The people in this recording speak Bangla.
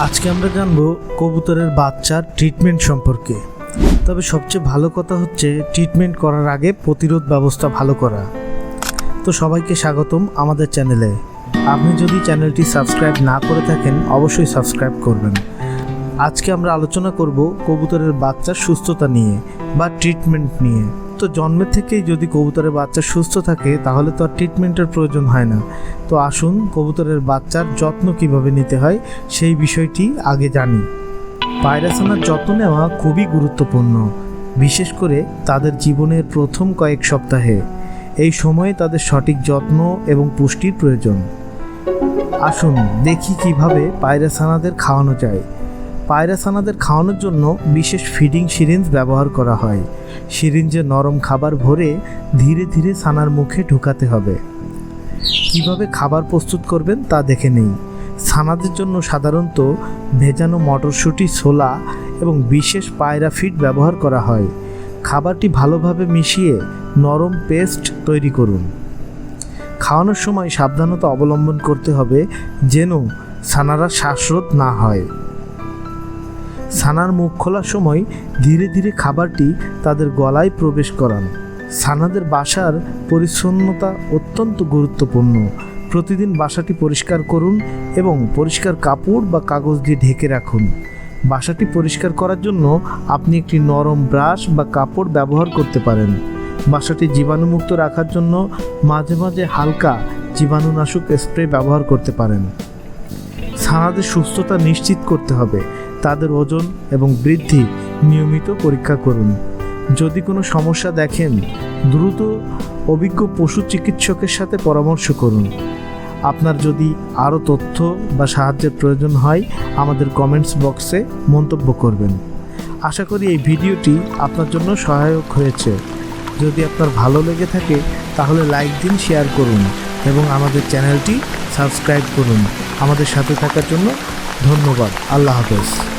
আজকে আমরা জানবো কবুতরের বাচ্চার ট্রিটমেন্ট সম্পর্কে। তবে সবচেয়ে ভালো কথা হচ্ছে ট্রিটমেন্ট করার আগে প্রতিরোধ ব্যবস্থা ভালো করা। তো সবাইকে স্বাগতম আমাদের চ্যানেলে। আপনি যদি চ্যানেলটি সাবস্ক্রাইব না করে থাকেন অবশ্যই সাবস্ক্রাইব করবেন। আজকে আমরা আলোচনা করব কবুতরের বাচ্চার সুস্থতা নিয়ে বা ট্রিটমেন্ট নিয়ে। তো জন্মের থেকেই যদি কবুতরের বাচ্চা সুস্থ থাকে তাহলে তো আর ট্রিটমেন্টের প্রয়োজন হয় না। তো আসুন কবুতরের বাচ্চার যত্ন কিভাবে নিতে হয় সেই বিষয়টি আগে জানি। পায়রাছানার যত্ন নেওয়া খুবই গুরুত্বপূর্ণ, বিশেষ করে তাদের জীবনের প্রথম কয়েক সপ্তাহে। এই সময়ে তাদের সঠিক যত্ন এবং পুষ্টির প্রয়োজন। আসুন দেখি কিভাবে পায়রাছানাদের খাওয়ানো যায়। পায়রাছানাদের খাওয়ানোর জন্য বিশেষ ফিডিং সিরিঞ্জ ব্যবহার করা হয়। সিরিঞ্জে নরম খাবার ভরে ধীরে ধীরে ছানার মুখে ঢুকাতে হবে। কিভাবে খাবার প্রস্তুত করবেন তা দেখে নেই। ছানাদের জন্য সাধারণত ভেজানো মটরশুঁটি, ছোলা এবং বিশেষ পায়রা ফিড ব্যবহার করা হয়। খাবারটি ভালোভাবে মিশিয়ে নরম পেস্ট তৈরি করুন। খাওয়ানোর সময় সাবধানতা অবলম্বন করতে হবে যেন ছানারা শ্বাসরোধ না হয়। ছানার মুখ খোলার সময় ধীরে ধীরে খাবারটি তাদের গলায় প্রবেশ করান। ছানাদের বাসার পরিচ্ছন্নতা অত্যন্ত গুরুত্বপূর্ণ। প্রতিদিন বাসাটি পরিষ্কার করুন এবং পরিষ্কার কাপড় বা কাগজ দিয়ে ঢেকে রাখুন। বাসাটি পরিষ্কার করার জন্য আপনি একটি নরম ব্রাশ বা কাপড় ব্যবহার করতে পারেন। বাসাটি জীবাণুমুক্ত রাখার জন্য মাঝে মাঝে হালকা জীবাণুনাশক স্প্রে ব্যবহার করতে পারেন। ছানাদের সুস্থতা নিশ্চিত করতে হবে। তাদের ওজন এবং বৃদ্ধি নিয়মিত পরীক্ষা করুন। যদি কোনো সমস্যা দেখেন দ্রুত অভিজ্ঞ পশু চিকিৎসকের সাথে পরামর্শ করুন। আপনার যদি আরও তথ্য বা সাহায্যের প্রয়োজন হয় আমাদের কমেন্টস বক্সে মন্তব্য করবেন। আশা করি এই ভিডিওটি আপনার জন্য সহায়ক হয়েছে। যদি আপনার ভালো লেগে থাকে তাহলে লাইক দিন, শেয়ার করুন এবং আমাদের চ্যানেলটি সাবস্ক্রাইব করুন। আমাদের সাথে থাকার জন্য ধন্যবাদ। আল্লাহ হাফেজ।